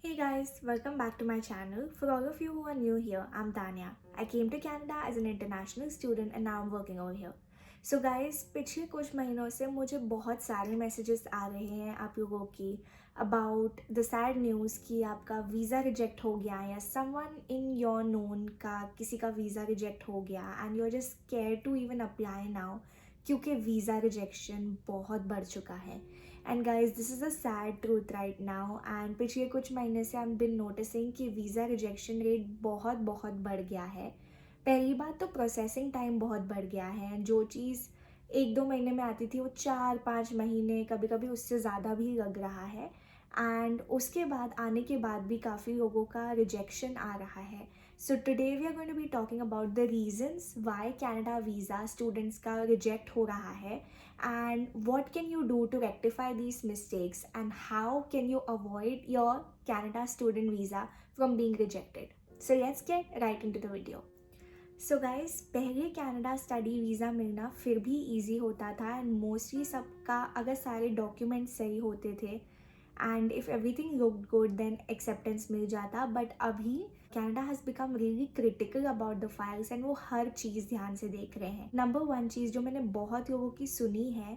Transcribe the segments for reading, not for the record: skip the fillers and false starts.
Hey guys, welcome back to my channel. For all of you who are new here, I'm Tanya. I came to Canada as an international student and now I'm working over here. So guys, पिछले कुछ महीनों से मुझे बहुत सारे messages आ रहे हैं आप लोगों की अबाउट द सैड न्यूज़ कि आपका वीज़ा रिजेक्ट हो गया या समवन इन योर नोन का किसी का वीज़ा रिजेक्ट हो गया and you are just scare to even apply now क्योंकि वीज़ा रिजेक्शन बहुत बढ़ चुका है. And guys this is a sad truth right now and पिछले कुछ महीने से आई बिन नोटिसिंग कि वीज़ा रिजेक्शन रेट बहुत बहुत बढ़ गया है. पहली बात तो प्रोसेसिंग टाइम बहुत बढ़ गया है. जो चीज़ 1-2 महीने में आती थी वो 4-5 महीने कभी कभी उससे ज़्यादा भी लग रहा है. एंड उसके बाद आने के बाद भी काफ़ी लोगों का रिजेक्शन आ रहा है. So today we are going to be talking about the reasons why Canada visa students का रिजेक्ट हो रहा है and what can you do to rectify these mistakes and how can you avoid your Canada student visa from being rejected. So let's get right into the video. So guys पहले Canada study visa मिलना फिर भी easy होता था and mostly सबका अगर सारे documents सही होते थे and if everything looked good then acceptance मिल जाता. बट अभी Canada has become really critical about the files and वो हर चीज़ ध्यान से देख रहे हैं. नंबर वन चीज़ जो मैंने बहुत लोगों की सुनी है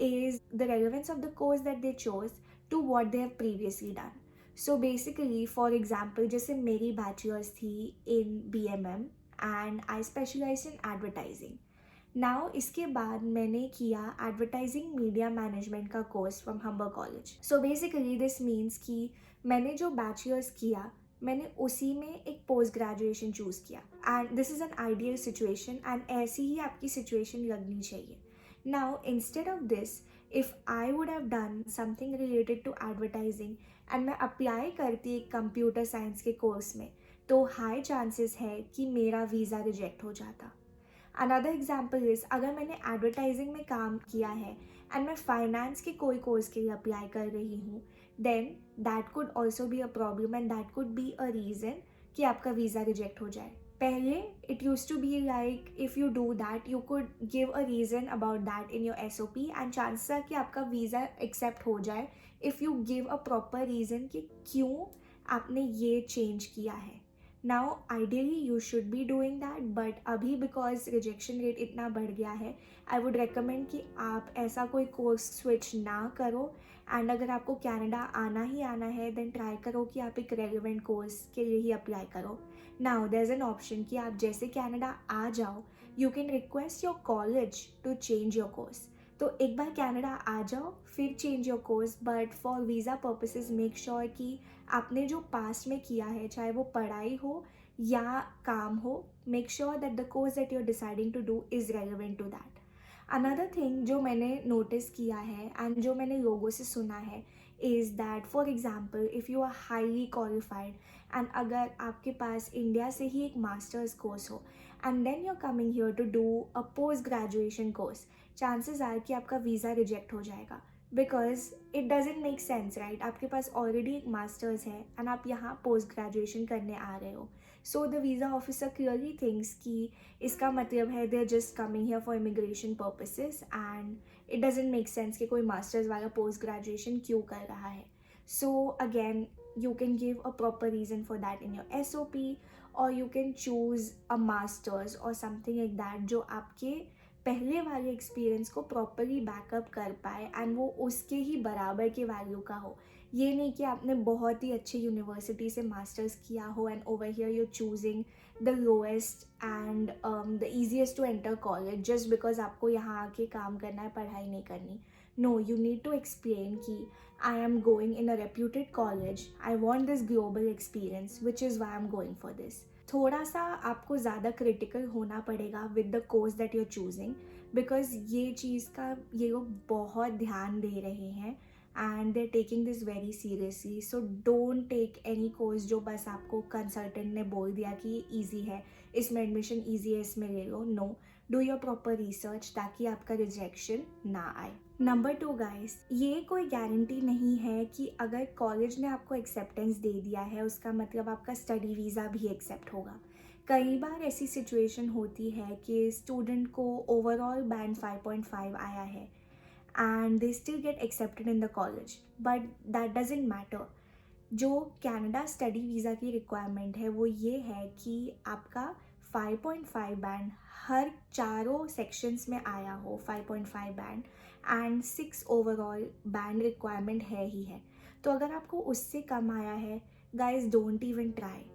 is the relevance of the course that they chose to what they have previously done. So basically for example जैसे मेरी बैचलर्स थी in BMM and I specialise in advertising. Now इसके बाद मैंने किया एडवर्टाइजिंग मीडिया मैनेजमेंट का course from Humber college. So basically this means कि मैंने जो बैचलर्स किया मैंने उसी में एक पोस्ट ग्रेजुएशन चूज़ किया and this is an ideal situation and ऐसी ही आपकी सिचुएशन लगनी चाहिए. Now instead of this if I would have done something related to advertising and मैं अप्लाई करती एक कंप्यूटर साइंस के कोर्स में तो हाई चांसेस है कि मेरा वीज़ा रिजेक्ट हो जाता. अनदर एग्जाम्पल इज़ अगर मैंने एडवर्टाइजिंग में काम किया है एंड मैं फाइनेंस के कोई कोर्स के लिए अप्लाई कर रही हूँ then that could also be a problem and that could be a reason कि आपका वीज़ा रिजेक्ट हो जाए. पहले it use to be like if you do that you could give a reason about that in your SOP and chances है कि आपका visa accept हो जाए if you give a proper reason कि क्यों आपने ये चेंज किया है. Now ideally you should be doing that but अभी बिकॉज रिजेक्शन रेट इतना बढ़ गया है आई वुड रिकमेंड कि आप ऐसा कोई कोर्स स्विच ना करो एंड अगर आपको कनाडा आना ही आना है देन ट्राई करो कि आप एक रेलिवेंट कोर्स के लिए ही अप्लाई करो. Now there is an option कि आप जैसे कनाडा आ जाओ you can request your college to change your course. तो एक बार कनाडा आ जाओ फिर change your course but for visa purposes make sure कि आपने जो पास्ट में किया है चाहे वो पढ़ाई हो या काम हो make sure that the course that you are deciding to do is relevant to that. Another thing जो मैंने नोटिस किया है एंड जो मैंने लोगों से सुना है is that for example if you are highly qualified and अगर आपके पास इंडिया से ही एक मास्टर्स कोर्स हो and then you are coming here to do a post graduation course chances are कि आपका वीज़ा रिजेक्ट हो जाएगा because it doesn't make sense right. आपके पास ऑलरेडी एक मास्टर्स है एंड आप यहाँ पोस्ट ग्रेजुएशन करने आ रहे हो. So the visa officer clearly thinks कि इसका मतलब है they are just coming here for immigration purposes and it doesn't make sense कि कोई मास्टर्स वाला पोस्ट ग्रेजुएशन क्यों कर रहा है. So again you can give a proper reason for that in your SOP or you can choose a master's or something like that जो आपके पहले वाले एक्सपीरियंस को प्रॉपरली बैकअप कर पाए एंड वो उसके ही बराबर के वैल्यू का हो. ये नहीं कि आपने बहुत ही अच्छी यूनिवर्सिटी से मास्टर्स किया हो and over here you choosing the lowest and the easiest to enter college just because आपको यहाँ आके काम करना है पढ़ाई नहीं करनी. No, you need to explain कि I am going in a reputed college. I want this global experience, which is why I'm going for this. थोड़ा सा आपको ज़्यादा क्रिटिकल होना पड़ेगा with the course that you are choosing because ये चीज़ का ये लोग बहुत ध्यान दे रहे हैं and they are taking this very seriously. So don't take any course जो बस आपको कंसल्टेंट ने बोल दिया कि ये ईजी है इसमें एडमिशन ईजी है इसमें ले लो. No, do your proper research ताकि आपका रिजेक्शन ना आए. नंबर 2 गाइस, ये कोई गारंटी नहीं है कि अगर कॉलेज ने आपको एक्सेप्टेंस दे दिया है उसका मतलब आपका स्टडी वीज़ा भी एक्सेप्ट होगा. कई बार ऐसी सिचुएशन होती है कि स्टूडेंट को ओवरऑल बैंड 5.5 आया है and they still get accepted in the college, but that doesn't matter. जो कनाडा स्टडी वीज़ा की रिक्वायरमेंट है वो ये है कि आपका 5.5 बैंड हर चारों सेक्शंस में आया हो, 5.5 band and 6 overall band requirement है ही है। तो अगर आपको उससे कम आया है, guys don't even try.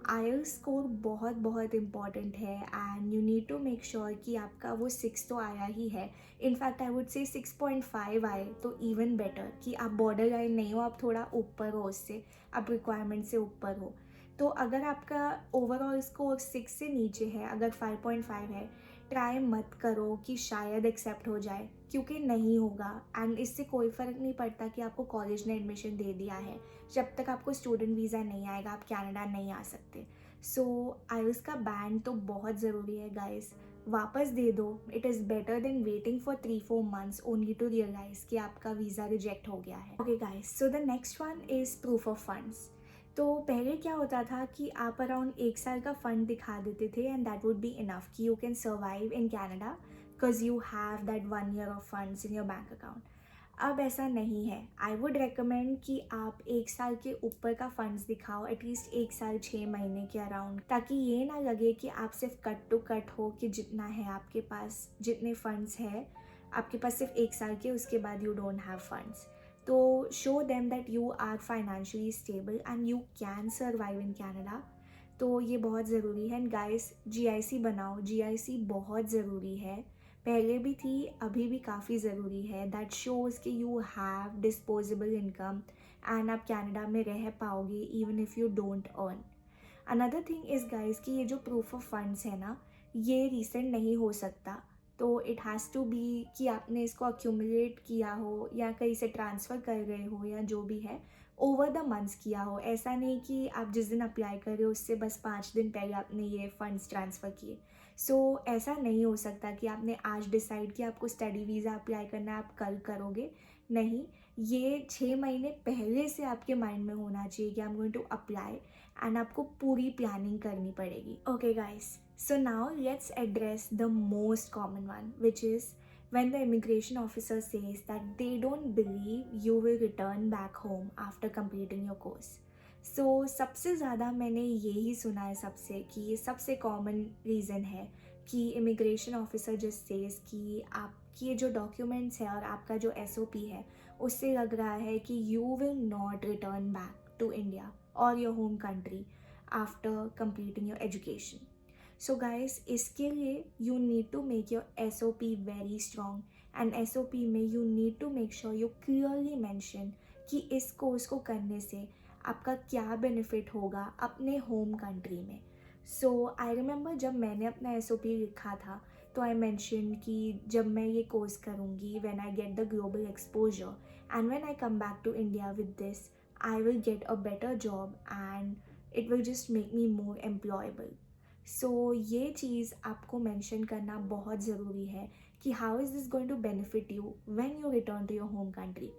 IELTS score बहुत बहुत इम्पॉर्टेंट है and you need to make sure कि आपका वो 6 तो आया ही है। इनफैक्ट आई वुड से 6.5 आए तो इवन बेटर, कि आप बॉर्डर लाइन नहीं हो, आप थोड़ा ऊपर हो उससे, आप रिक्वायरमेंट से ऊपर हो। तो अगर आपका ओवरऑल स्कोर 6 से नीचे है, अगर 5.5 है, ट्राई मत करो कि शायद एक्सेप्ट हो जाए, क्योंकि नहीं होगा। एंड इससे कोई फ़र्क नहीं पड़ता कि आपको कॉलेज ने एडमिशन दे दिया है, जब तक आपको स्टूडेंट वीज़ा नहीं आएगा आप कनाडा नहीं आ सकते। सो आईएलटीएस का बैंड तो बहुत ज़रूरी है गाइस, वापस दे दो। It is better than waiting for 3-4 months only to realise कि आपका वीज़ा रिजेक्ट हो गया है। Okay guys, so the next one is proof of funds. तो पहले क्या होता था कि आप अराउंड 1 साल का फंड दिखा देते थे and that would be enough कि you can survive in Canada because you have that 1 year of funds in your bank account. अब ऐसा नहीं है। आई वुड रेकमेंड कि आप 1 साल के ऊपर का फंड्स दिखाओ, एटलीस्ट 1 साल 6 महीने के अराउंड, ताकि ये ना लगे कि आप सिर्फ कट टू कट हो, कि जितना है आपके पास, जितने फंड्स है आपके पास सिर्फ 1 साल के, उसके बाद यू डोंट हैव फंड्स। तो show them that you are financially stable and you can survive in Canada. तो ये बहुत ज़रूरी है। एंड गाइस, जीआईसी बनाओ, जीआईसी बहुत ज़रूरी है, पहले भी थी, अभी भी काफ़ी ज़रूरी है। दैट शोज़ कि you have disposable income and आप कनाडा में रह पाओगे even if you don't earn. Another thing is guys कि ये जो प्रूफ ऑफ फंड्स है ना, ये रिसेंट नहीं हो सकता। तो इट हैज़ टू बी कि आपने इसको अक्यूमुलेट किया हो या कहीं से ट्रांसफ़र कर रहे हो या जो भी है, ओवर द मंथ्स किया हो। ऐसा नहीं कि आप जिस दिन अप्लाई कर रहे हो उससे बस 5 दिन पहले आपने ये फ़ंड्स ट्रांसफ़र किए। सो ऐसा नहीं हो सकता कि आपने आज डिसाइड किया आपको स्टडी वीज़ा अप्लाई करना है, आप कल करोगे। नहीं, ये 6 महीने पहले से आपके माइंड में होना चाहिए कि I am going to apply, and आपको पूरी प्लानिंग करनी पड़ेगी। Okay guys, so now let's address the most common one, which is when the immigration officer says that they don't believe you will return back home after completing your course. So सबसे ज़्यादा मैंने यही सुना है सबसे, कि ये सबसे कॉमन रीज़न है कि इमिग्रेशन ऑफिसर जस्ट सेज कि आपकी जो डॉक्यूमेंट्स है और आपका जो एसओपी है उससे लग रहा है कि you will not return back to India और your home country after completing your education. So guys, इसके लिए you need to make your SOP very strong, and SOP में you need to make sure you clearly mention कि इस course को करने से आपका क्या बेनिफिट होगा अपने होम कंट्री में। सो आई रिमेंबर जब मैंने अपना एसओपी लिखा था तो आई मैंशन कि जब मैं ये कोर्स करूँगी, when I get the global exposure and when I come back to India with this, I will get a better job and it will just make me more employable. So ये चीज़ आपको mention करना बहुत ज़रूरी है कि how is this going to benefit you when you return to your home country.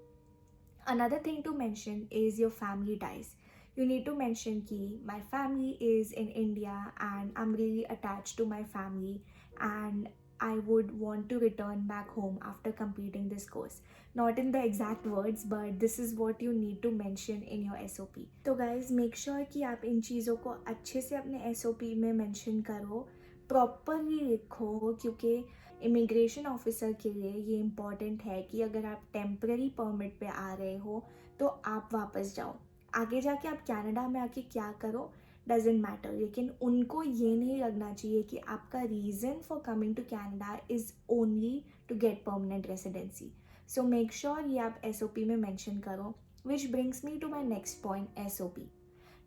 Another thing to mention is your family ties. You need to mention कि my family is in India and I'm really attached to my family and I would want to return back home after completing this course. Not in the exact words, but this is what you need to mention in your SOP. तो guys, make sure कि आप इन चीज़ों को अच्छे से अपने SOP में mention करो, प्रॉपरली लिखो, क्योंकि इमिग्रेशन ऑफिसर के लिए ये इम्पॉर्टेंट है कि अगर आप टेम्पररी परमिट पे आ रहे हो तो आप वापस जाओ। आगे जाके आप कनाडा में आके क्या करो डजेंट मैटर, लेकिन उनको ये नहीं लगना चाहिए कि आपका reason for coming to Canada is only to get permanent residency. So make sure ये आप एसओपी में मेंशन करो। Which brings me to my next point, SOP.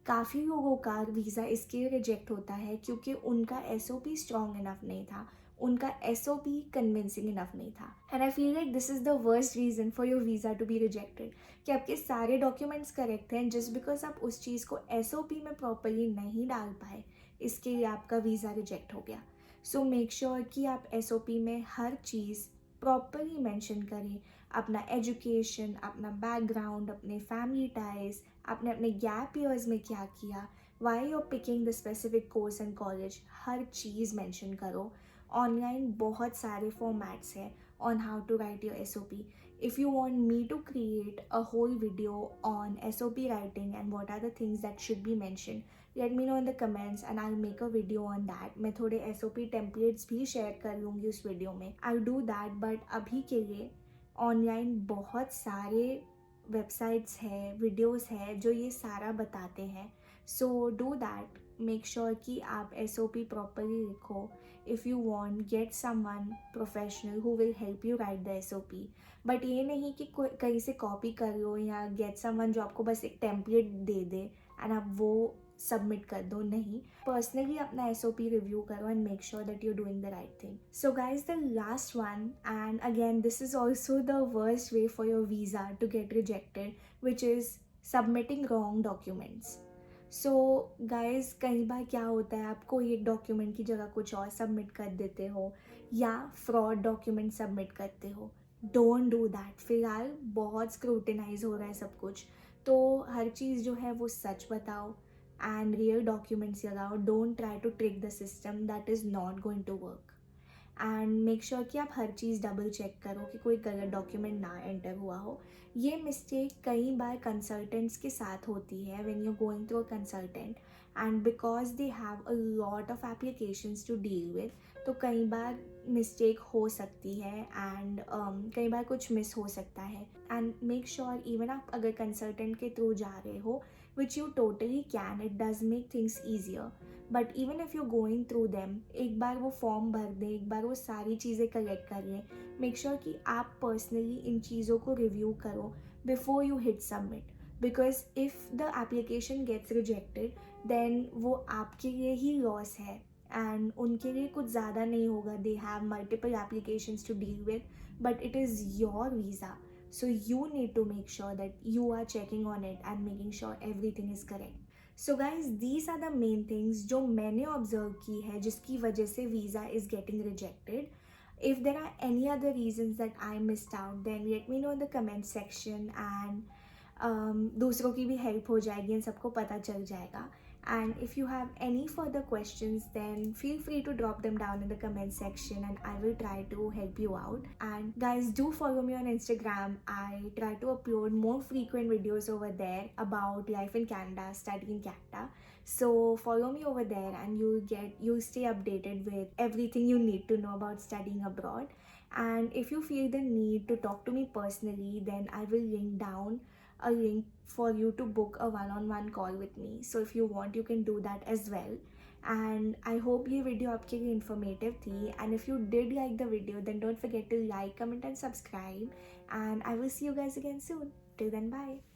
काफ़ी लोगों का वीज़ा इसके रिजेक्ट होता है क्योंकि उनका एसओपी स्ट्रॉन्ग इनफ नहीं था, उनका एसओपी कन्विंसिंग इनफ नहीं था। And I feel like this is the worst reason for your visa to be rejected, कि आपके सारे डॉक्यूमेंट्स करेक्ट हैं, जस्ट बिकॉज आप उस चीज़ को एसओपी में प्रॉपरली नहीं डाल पाए, इसके लिए आपका वीज़ा रिजेक्ट हो गया। सो मेक श्योर कि आप एसओपी में हर चीज़ प्रॉपरली मेंशन करें, अपना एजुकेशन, अपना बैकग्राउंड, अपने फैमिली टाइज, आपने अपने गैप ईयर्स में क्या किया, why you are picking the specific course and college, हर चीज़ मेंशन करो। ऑनलाइन बहुत सारे फॉर्मेट्स हैं on how to write your SOP. If you want me to create a whole video on SOP writing and what are the things that should be mentioned, let me know in the comments and I'll make a video on that. मैं थोड़े SOP templates भी share कर लूँगी उस video में. I'll do that, but अभी के लिए online बहुत सारे websites है, videos है जो ये सारा बताते हैं. So do that. Make sure कि आप SOP properly लिखो. If you want, get someone professional who will help you write the SOP. But ये नहीं कि कहीं से कॉपी कर लो या गेट समवन जो आपको बस एक टेम्पलेट दे दे एंड आप वो सबमिट कर दो. नहीं, पर्सनली अपना SOP रिव्यू करो and make sure that you doing the right thing. So guys, the last one, and again this is also the worst way for your visa to get rejected, which is submitting wrong documents. So guys, कई बार क्या होता है, आप कोई एक document की जगह कुछ और सबमिट कर देते हो या फ्रॉड डॉक्यूमेंट सबमिट करते हो. Don't do that. फिलहाल बहुत स्क्रूटिनाइज हो रहा है सब कुछ, तो हर चीज़ जो है वो सच बताओ एंड रियल डॉक्यूमेंट्स लगाओ. Don't try to trick the system, that is not going to work. And make sure कि आप हर चीज़ डबल चेक करो कि कोई गलत डॉक्यूमेंट ना एंटर हुआ हो. ये मिस्टेक कई बार कंसल्टेंट्स के साथ होती है when you going through a consultant, and because they have a lot of applications to deal with, तो कई बार मिस्टेक हो सकती है एंड कई बार कुछ मिस हो सकता है. एंड मेक श्योर इवन आप अगर कंसल्टेंट के थ्रू जा रहे हो, which you totally can, it does make things easier, but even if you going through them, एक बार वो फॉर्म भर दें, एक बार वो सारी चीज़ें कलेक्ट कर लें. मेक श्योर कि आप पर्सनली इन चीज़ों को रिव्यू करो before you hit submit, because if the application gets rejected then वो आपके लिए ही लॉस है एंड उनके लिए कुछ ज़्यादा नहीं होगा. They have multiple applications to deal with, but it is your visa, so you need to make sure that you are checking on it and making sure everything is correct. So guys, these are the main things जो मैंने observe की है जिसकी वजह से visa is getting rejected. If there are any other reasons that I missed out, then let me know in the comment section and दूसरों की भी हेल्प हो जाएगी एंड सबको पता चल जाएगा. And if you have any further questions, then feel free to drop them down in the comment section and I will try to help you out. And guys, do follow me on Instagram. I try to upload more frequent videos over there about life in Canada, studying in Canada. So follow me over there and you'll stay updated with everything you need to know about studying abroad. And if you feel the need to talk to me personally, then I will link down a link for you to book a one-on-one call with me. So if you want, you can do that as well. And I hope ये video आपके लिए informative थी. And if you did like the video, then don't forget to like, comment and subscribe. And I will see you guys again soon. Till then, bye.